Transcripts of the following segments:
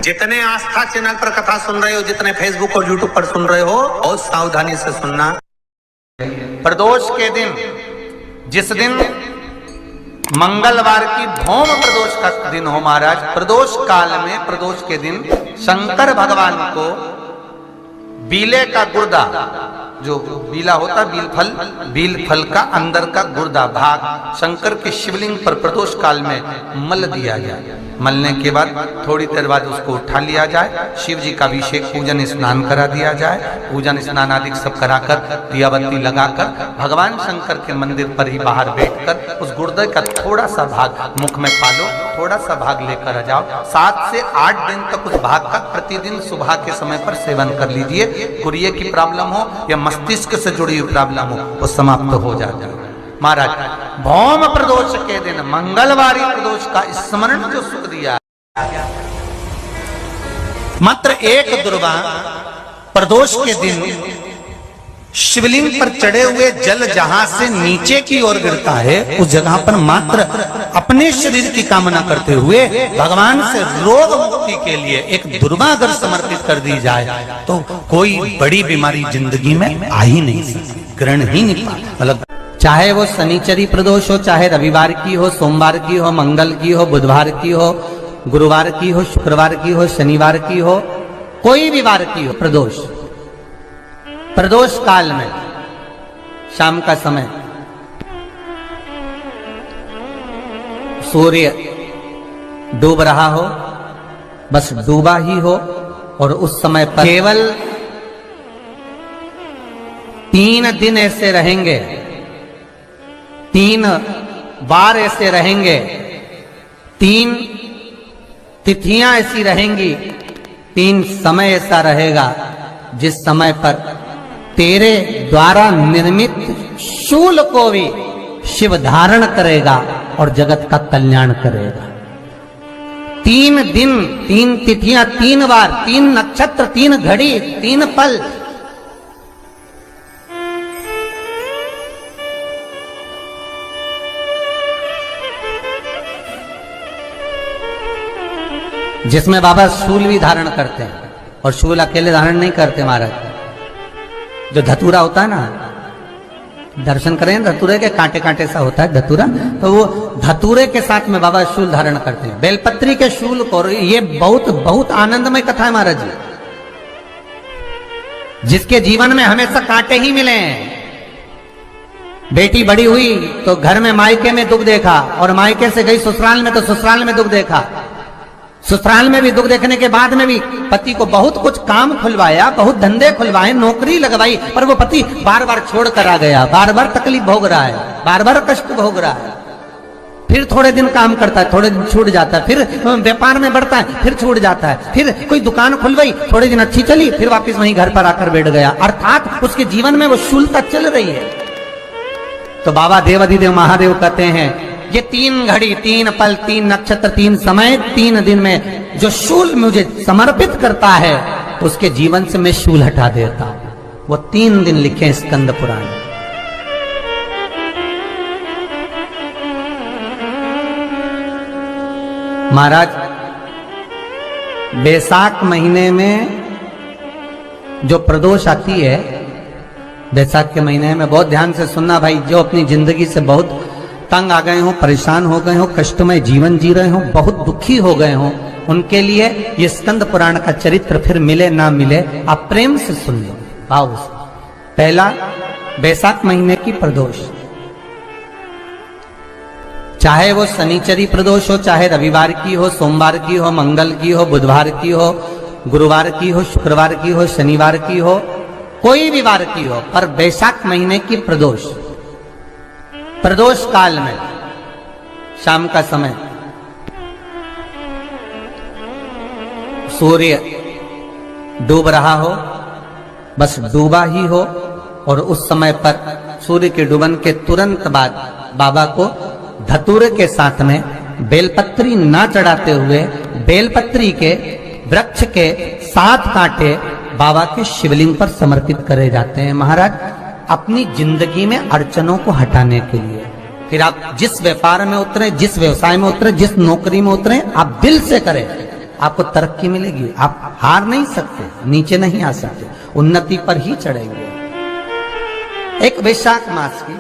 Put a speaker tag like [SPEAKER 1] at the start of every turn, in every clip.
[SPEAKER 1] जितने आस्था चैनल पर कथा सुन रहे हो, जितने फेसबुक और यूट्यूब पर सुन रहे हो, बहुत सावधानी से सुनना। प्रदोष के दिन, जिस दिन मंगलवार की भौम प्रदोष का दिन हो महाराज, प्रदोष काल में प्रदोष के दिन शंकर भगवान को बीले का गुर्दा, जो बीला होता बील फल का अंदर का गुर्दा भाग शंकर के शिवलिंग पर प्रदोष काल में मल दिया जाए। मलने के बाद थोड़ी देर बाद उसको उठा लिया जाए, शिव जी का अभिषेक पूजन स्नान करा दिया जाए, पूजन स्नान आदि सब कराकर दिया बत्ती लगाकर भगवान शंकर के मंदिर पर ही बाहर बैठकर उस गुर्दे का थोड़ा सा भाग मुख में पालो, थोड़ा सा भाग लेकर आ जाओ। 7 से 8 दिन तक उस भाग का प्रतिदिन सुबह के समय पर सेवन कर लीजिए। कुरिये की प्रॉब्लम हो या मस्तिष्क से जुड़ी हुई प्रॉब्लम हो, वो समाप्त हो जाता है महाराज। भौम प्रदोष के दिन, मंगलवारी प्रदोष का स्मरण जो सुख दिया, मात्र एक दुर्वा प्रदोष के दिन शिवलिंग पर चढ़े हुए जल जहां से नीचे की ओर गिरता है, उस जगह पर मात्र अपने शरीर की कामना करते हुए भगवान से रोग मुक्ति के लिए एक दुर्वा अगर समर्पित कर दी जाए तो कोई बड़ी बीमारी जिंदगी में आ ही नहीं सकती, ग्रहण ही नहीं पाती। मतलब चाहे वो शनिचरी प्रदोष हो, चाहे रविवार की हो, सोमवार की हो, मंगल की हो, बुधवार की हो, गुरुवार की हो, शुक्रवार की हो, शनिवार की हो, कोई भी वार की हो, प्रदोष काल में शाम का समय सूर्य डूब रहा हो, बस डूबा ही हो, और उस समय पर केवल 3 दिन ऐसे रहेंगे, 3 बार ऐसे रहेंगे, 3 तिथियां ऐसी रहेंगी, 3 समय ऐसा रहेगा जिस समय पर तेरे द्वारा निर्मित शूल को भी शिव धारण करेगा और जगत का कल्याण करेगा। 3 दिन, 3 तिथियां, 3 बार, 3 नक्षत्र, 3 घड़ी, 3 पल, जिसमें बाबा शूल भी धारण करते हैं, और शूल अकेले धारण नहीं करते महाराज। जो धतूरा होता है ना, दर्शन करें धतूरे के, कांटे कांटे सा होता है धतूरा, तो वो धतूरे के साथ में बाबा शूल धारण करते हैं, बेलपत्री के शूल को। ये बहुत बहुत आनंदमय कथा है महाराज जी। जिसके जीवन में हमेशा कांटे ही मिले हैं, बेटी बड़ी हुई तो घर में मायके में दुख देखा, और मायके से गई ससुराल में तो ससुराल में दुख देखा, ससुराल में भी दुख देखने के बाद में भी पति को बहुत कुछ काम खुलवाया, बहुत धंधे खुलवाए, नौकरी लगवाई, पर वो पति बार बार छोड़ कर आ गया, बार बार तकलीफ भोग रहा है, बार बार कष्ट भोग रहा है। फिर थोड़े दिन काम करता है, थोड़े दिन छूट जाता है, फिर व्यापार में बढ़ता है, फिर छूट जाता है, फिर कोई दुकान खुलवाई, थोड़े दिन अच्छी चली, फिर वापस वहीं घर पर आकर बैठ गया, अर्थात उसके जीवन में वो शूलता चल रही है। तो बाबा देवाधिदेव महादेव कहते हैं, ये 3 घड़ी, 3 पल, 3 नक्षत्र, 3 समय, 3 दिन में जो शूल मुझे समर्पित करता है, उसके जीवन से मैं शूल हटा देता हूं। वो 3 दिन लिखे स्कंद पुराण। महाराज बैसाख महीने में जो प्रदोष आती है, बैसाख के महीने में बहुत ध्यान से सुनना भाई, जो अपनी जिंदगी से बहुत तंग आ गए हो, परेशान हो गए हो, कष्टमय जीवन जी रहे हो, बहुत दुखी हो गए हो, उनके लिए ये स्कंद पुराण का चरित्र फिर मिले ना मिले, आप प्रेम से सुन लो भाव से। पहला, बैसाख महीने की प्रदोष, चाहे वो शनिचरी प्रदोष हो, चाहे रविवार की हो, सोमवार की हो, मंगल की हो, बुधवार की हो, गुरुवार की हो, शुक्रवार की हो, शनिवार की हो, कोई भी वार की हो, पर बैसाख महीने की प्रदोष, प्रदोष काल में शाम का समय सूर्य डूब रहा हो, बस डूबा ही हो, और उस समय पर सूर्य के डूबन के तुरंत बाद बाबा को धतूरे के साथ में बेलपत्री ना चढ़ाते हुए बेलपत्री के वृक्ष के 7 कांटे बाबा के शिवलिंग पर समर्पित करे जाते हैं महाराज, अपनी जिंदगी में अड़चनों को हटाने के लिए। फिर आप जिस व्यापार में उतरे, जिस व्यवसाय में उतरे, जिस नौकरी में उतरे, आप दिल से करें, आपको तरक्की मिलेगी। आप हार नहीं सकते, नीचे नहीं आ सकते, उन्नति पर ही चढ़ेंगे। एक वैशाख मास की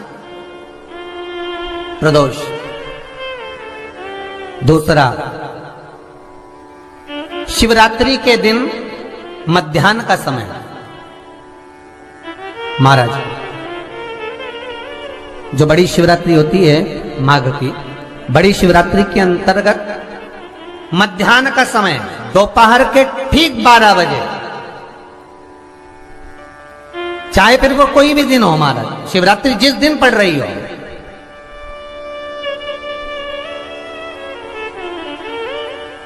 [SPEAKER 1] प्रदोष, दूसरा शिवरात्रि के दिन मध्याह्न का समय। महाराज, जो बड़ी शिवरात्रि होती है माघ की, बड़ी शिवरात्रि के अंतर्गत मध्याह्न का समय, दोपहर के ठीक 12 बजे, चाहे फिर वो कोई भी दिन हो महाराज, शिवरात्रि जिस दिन पड़ रही हो,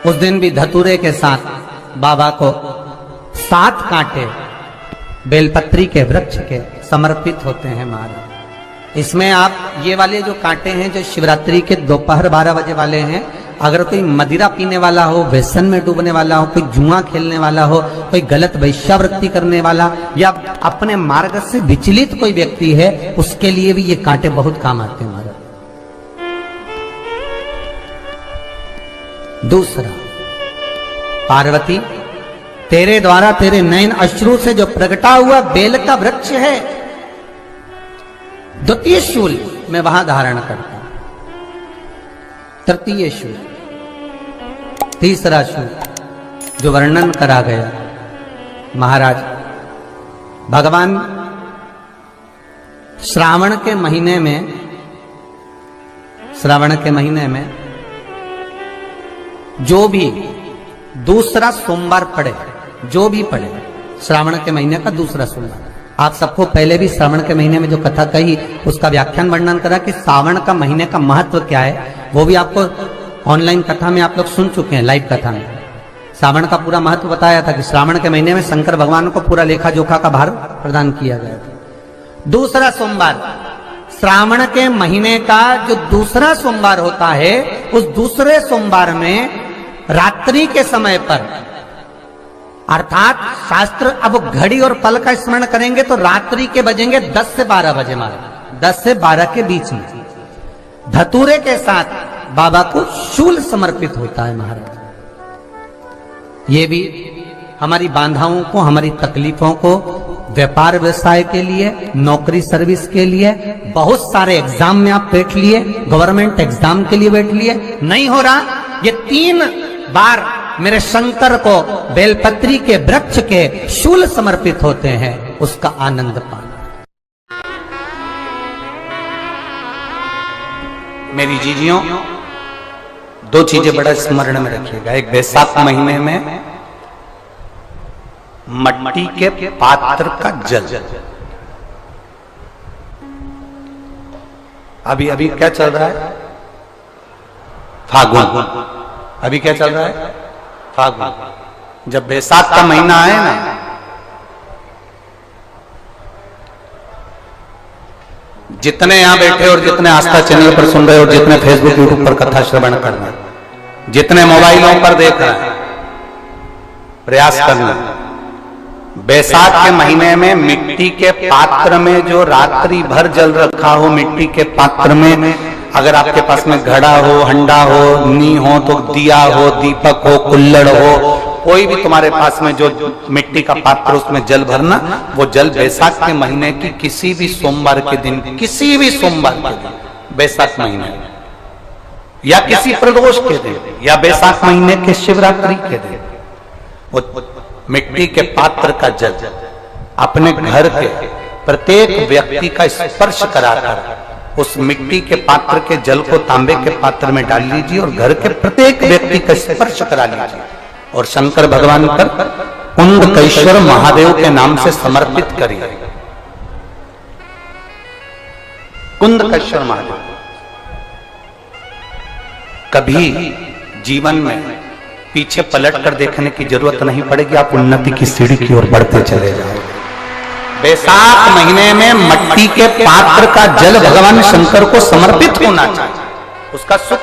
[SPEAKER 1] उस दिन भी धतूरे के साथ बाबा को 7 कांटे बेलपत्री के वृक्ष के समर्पित होते हैं महाराज। इसमें आप ये वाले जो कांटे हैं, जो शिवरात्रि के दोपहर 12 बजे वाले हैं, अगर कोई मदिरा पीने वाला हो, व्यसन में डूबने वाला हो, कोई जुआ खेलने वाला हो, कोई गलत वैश्यावृत्ति करने वाला, या अपने मार्ग से विचलित कोई व्यक्ति है, उसके लिए भी ये कांटे बहुत काम आते हैं महाराज। दूसरा, पार्वती, तेरे द्वारा तेरे नयन अश्रु से जो प्रगटा हुआ बेल का वृक्ष है, द्वितीय शूल मैं वहां धारण करता हूं, तृतीय शूल, तीसरा शूल जो वर्णन करा गया महाराज। भगवान श्रावण के महीने में जो भी दूसरा सोमवार पड़े, जो भी पड़े, श्रावण के महीने का दूसरा सोमवार, आप सबको पहले भी श्रावण के महीने में जो कथा कही उसका व्याख्यान वर्णन करा कि श्रावण का महीने का महत्व क्या है, वो भी आपको ऑनलाइन कथा में आप लोग सुन चुके हैं, लाइव कथा में श्रावण का पूरा महत्व बताया था कि श्रावण के महीने में शंकर भगवान को पूरा लेखा जोखा का भार प्रदान किया गया था। दूसरा सोमवार, श्रावण के महीने का जो दूसरा सोमवार होता है, उस दूसरे सोमवार में रात्रि के समय पर, अर्थात शास्त्र अब घड़ी और पल का स्मरण करेंगे तो रात्रि के बजेंगे 10 से 12 बजे महाराज, 10 से 12 के बीच में धतूरे के साथ बाबा को शूल समर्पित होता है महाराज। ये भी हमारी बाधाओं को, हमारी तकलीफों को, व्यापार व्यवसाय के लिए, नौकरी सर्विस के लिए, बहुत सारे एग्जाम में आप बैठ लिए, गवर्नमेंट एग्जाम के लिए बैठ लिए, नहीं हो रहा, ये 3 बार मेरे शंकर को बेलपत्री के वृक्ष के शूल समर्पित होते हैं, उसका आनंद पाना। मेरी जीजियों, 2 चीजें बड़ा स्मरण में रखिएगा। एक, वैशाख महीने में मट्टी के पात्र का जल, अभी क्या चल रहा है, फागुन, अभी क्या चल रहा है, फागुन। जब वैशाख का महीना आए ना, जितने यहां बैठे और जितने आस्था चैनल पर सुन रहे और जितने फेसबुक यूट्यूब पर कथा श्रवण कर रहे, जितने मोबाइलों पर देख रहे हैं, प्रयास करना, वैशाख के महीने में मिट्टी के पात्र में जो रात्रि भर जल रखा हो, मिट्टी के पात्र में, अगर आपके पास में घड़ा हो, हंडा हो, नी हो, तो दिया हो, दीपक हो, कुल्लड़ हो, कोई भी तुम्हारे पास में जो मिट्टी का पात्र, उसमें जल भरना। वो जल वैशाख के महीने की किसी भी सोमवार के दिन, किसी भी सोमवार के दिन, वैशाख महीने या किसी प्रदोष के दिन या वैशाख महीने के शिवरात्रि के दिन, वो मिट्टी के पात्र का जल अपने घर के प्रत्येक व्यक्ति का स्पर्श कराकर उस मिट्टी के पात्र के जल को तांबे के पात्र में डाल लीजिए और घर के प्रत्येक व्यक्ति का स्पर्श करा लीजिए और शंकर भगवान पर कुंडकेश्वर महादेव के नाम से समर्पित करिए। कुंडकेश्वर महादेव, कभी जीवन में पीछे पलट कर देखने की जरूरत नहीं पड़ेगी, आप उन्नति की सीढ़ी की ओर बढ़ते चले जाओगे। वैशाख महीने में मट्टी के पात्र का जल भगवान शंकर को समर्पित होना चाहिए, उसका सुख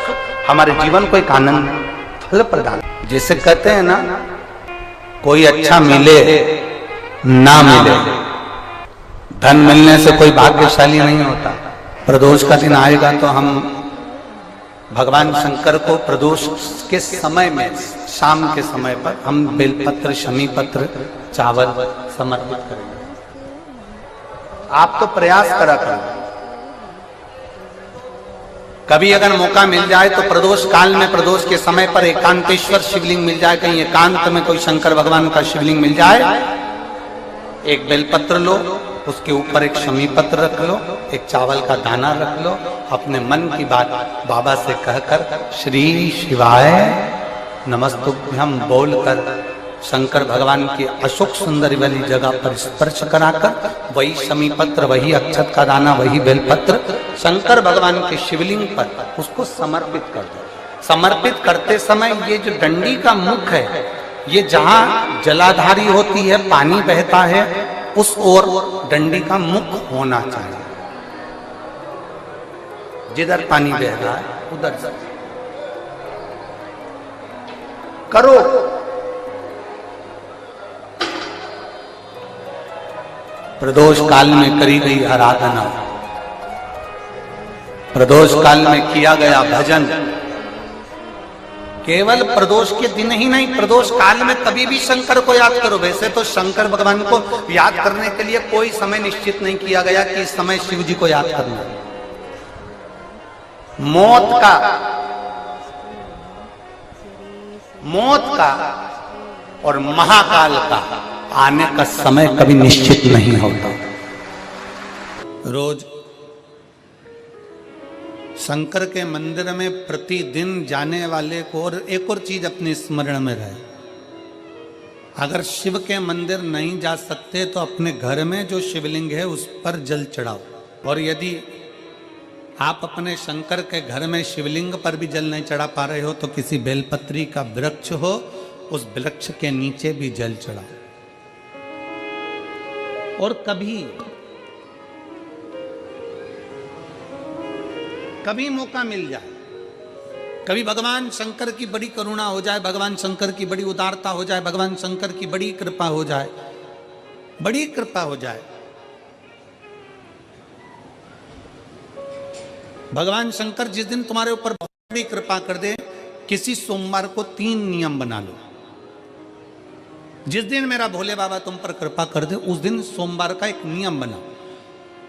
[SPEAKER 1] हमारे जीवन को एक आनंद फल प्रदान। जैसे कहते हैं ना, कोई अच्छा मिले ना मिले, धन मिलने से कोई भाग्यशाली नहीं होता। प्रदोष का दिन आएगा तो हम भगवान शंकर को प्रदोष के समय में, शाम के समय पर हम बेलपत्र, शमी पत्र, चावल समर्पित करेंगे। आप तो प्रयास करा करें, कभी अगर मौका मिल जाए तो प्रदोष काल में, प्रदोष के समय पर एकांतेश्वर शिवलिंग मिल जाए, कहीं एकांत में कोई शंकर भगवान का शिवलिंग मिल जाए, एक बेलपत्र लो, उसके ऊपर एक शमी पत्र रख लो, एक चावल का दाना रख लो, अपने मन की बात बाबा से कहकर श्री शिवाय नमस्तुभ्यम बोलकर शंकर भगवान की अशोक सुंदरी वाली जगह पर स्पर्श कराकर वही शमी पत्र, वही अक्षत का दाना, वही बेलपत्र शंकर भगवान के शिवलिंग पर उसको समर्पित कर दो। समर्पित करते समय ये जो डंडी का मुख है, ये जहां जलाधारी होती है, पानी बहता है, उस ओर डंडी का मुख होना चाहिए। जिधर पानी बह रहा है उधर से करो। प्रदोष काल में करी गई आराधना, प्रदोष काल में किया गया भजन, केवल प्रदोष के दिन ही नहीं, प्रदोष काल में कभी भी शंकर को याद करो। वैसे तो शंकर भगवान को याद करने के लिए कोई समय निश्चित नहीं किया गया कि इस समय शिव जी को याद करना। मौत का और महाकाल का आने का समय कभी निश्चित नहीं होता। रोज शंकर के मंदिर में प्रतिदिन जाने वाले को, और एक और चीज अपने स्मरण में रहे, अगर शिव के मंदिर नहीं जा सकते तो अपने घर में जो शिवलिंग है उस पर जल चढ़ाओ। और यदि आप अपने शंकर के घर में शिवलिंग पर भी जल नहीं चढ़ा पा रहे हो तो किसी बेलपत्री का वृक्ष हो, उस वृक्ष के नीचे भी जल चढ़ाओ। और कभी मौका मिल जाए, कभी भगवान शंकर की बड़ी करुणा हो जाए, भगवान शंकर की बड़ी उदारता हो जाए, भगवान शंकर की बड़ी कृपा हो जाए, बड़ी कृपा हो जाए, भगवान शंकर जिस दिन तुम्हारे ऊपर बहुत बड़ी कृपा कर दे, किसी सोमवार को 3 नियम बना लो। जिस दिन मेरा भोले बाबा तुम पर कृपा कर दे, उस दिन सोमवार का एक नियम बनाओ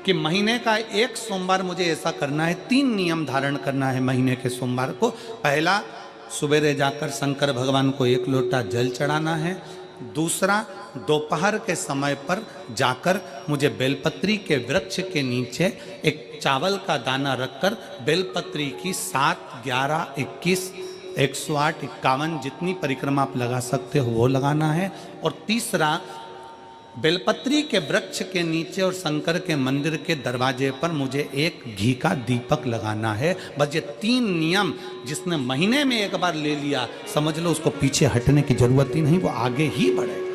[SPEAKER 1] कि महीने का एक सोमवार मुझे ऐसा करना है, 3 नियम धारण करना है महीने के सोमवार को। पहला, सुबेरे जाकर शंकर भगवान को 1 लोटा जल चढ़ाना है। दूसरा, दोपहर के समय पर जाकर मुझे बेलपत्री के वृक्ष के नीचे एक चावल का दाना रखकर बेलपत्री की 7, 11, 21, 108, 51 जितनी परिक्रमा आप लगा सकते हो वो लगाना है। और तीसरा, बेलपत्री के वृक्ष के नीचे और शंकर के मंदिर के दरवाजे पर मुझे एक घी का दीपक लगाना है। बस ये 3 नियम जिसने महीने में एक बार ले लिया, समझ लो उसको पीछे हटने की जरूरत ही नहीं, वो आगे ही बढ़े।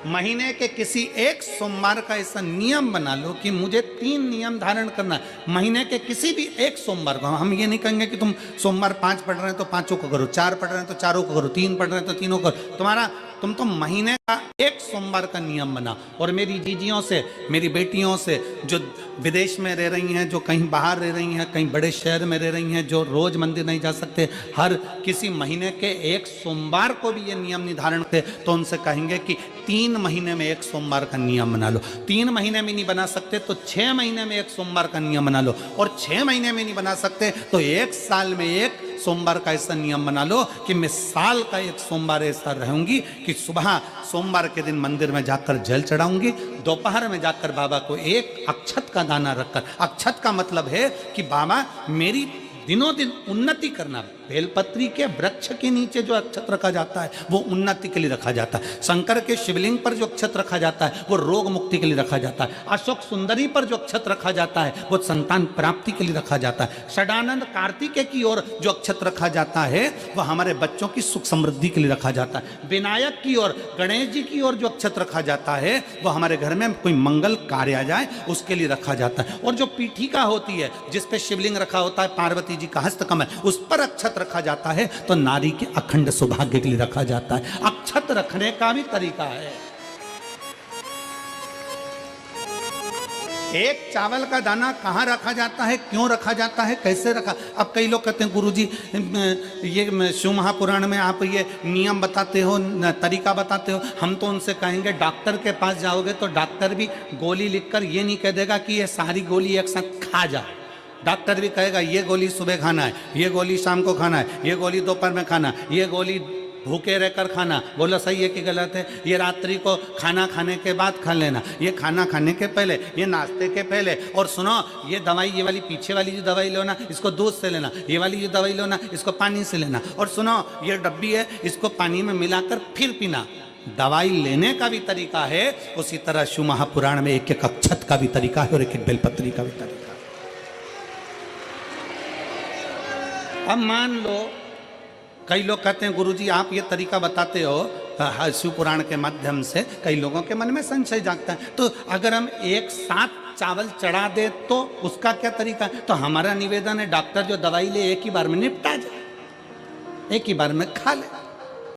[SPEAKER 1] महीने के किसी एक सोमवार का ऐसा नियम बना लो कि मुझे 3 नियम धारण करना है। महीने के किसी भी एक सोमवार को, हम ये नहीं कहेंगे कि तुम सोमवार 5 पढ़ रहे हैं तो 5 को करो, 4 पढ़ रहे हैं तो 4 को करो, 3 पढ़ रहे हैं तो 3 को करो। तुम तो महीने का एक सोमवार का नियम बना। और मेरी जीजियों से, मेरी बेटियों से जो विदेश में रह रही हैं, जो कहीं बाहर रह रही हैं, कहीं बड़े शहर में रह रही हैं, जो रोज मंदिर नहीं जा सकते, हर किसी महीने के एक सोमवार को भी ये नियम निर्धारण थे, तो उनसे कहेंगे कि 3 महीने में एक सोमवार का नियम बना लो। 3 महीने में नहीं बना सकते तो 6 महीने में एक सोमवार का नियम बना लो। और 6 महीने में नहीं बना सकते तो 1 साल में एक सोमवार का ऐसा नियम बना लो कि मैं साल का एक सोमवार ऐसा रहूंगी कि सुबह सोमवार के दिन मंदिर में जाकर जल चढ़ाऊंगी, दोपहर में जाकर बाबा को एक अक्षत का दाना रखकर, अक्षत का मतलब है कि बाबा मेरी दिनों दिन उन्नति करना। बेलपत्री के वृक्ष के नीचे जो अक्षत रखा जाता है वो उन्नति के लिए रखा जाता है। शंकर के शिवलिंग पर जो अक्षत रखा जाता है वो रोग मुक्ति के लिए रखा जाता है। अशोक सुंदरी पर जो अक्षत रखा जाता है वो संतान प्राप्ति के लिए रखा जाता है। षडानंद कार्तिकेय की ओर जो अक्षत रखा जाता है वह हमारे बच्चों की सुख समृद्धि के लिए रखा जाता है। विनायक की ओर, गणेश जी की ओर जो अक्षत रखा जाता है वह हमारे घर में कोई मंगल कार्य आ जाए उसके लिए रखा जाता है। और जो पीठिका होती है जिसपे शिवलिंग रखा होता है, पार्वती जी का हस्तकमल, उस पर अक्षत रखा जाता है तो नारी के अखंड सौभाग्य के लिए रखा जाता है। अक्षत रखने का भी तरीका है।
[SPEAKER 2] एक चावल का दाना कहाँ रखा जाता है, क्यों रखा जाता है, कैसे रखा। अब कई लोग कहते हैं गुरुजी ये शिव महापुराण में आप ये नियम बताते हो, तरीका बताते हो। हम तो उनसे कहेंगे डॉक्टर के पास जाओगे तो डॉक्टर भी गोली लिखकर ये नहीं कह देगा कि ये सारी गोली एक साथ खा जा। डॉक्टर भी कहेगा ये गोली सुबह खाना है, ये गोली शाम को खाना है, ये गोली दोपहर में खाना, ये गोली भूखे रहकर खाना। बोलो सही है कि गलत है। ये रात्रि को खाना खाने के बाद खा लेना, ये खाना खाने के पहले, ये नाश्ते के पहले। और सुनो ये दवाई, ये वाली पीछे वाली जो दवाई लो ना इसको दूध से लेना, ये वाली जो दवाई लो ना इसको पानी से लेना। और सुनो ये डब्बी है इसको पानी में मिलाकर फिर पीना। दवाई लेने का भी तरीका है, उसी तरह शिव महापुराण में एक एक अक्षत का भी तरीका है और एक एक बेलपत्री का भी तरीका है। अब मान लो कई लोग कहते हैं गुरुजी आप ये तरीका बताते हो शिव पुराण के माध्यम से, कई लोगों के मन में संशय जागता है। तो अगर हम एक साथ चावल चढ़ा दे तो उसका क्या तरीका है? तो हमारा निवेदन है डॉक्टर जो दवाई ले एक ही बार में निपटा जाए, एक ही बार में खा ले।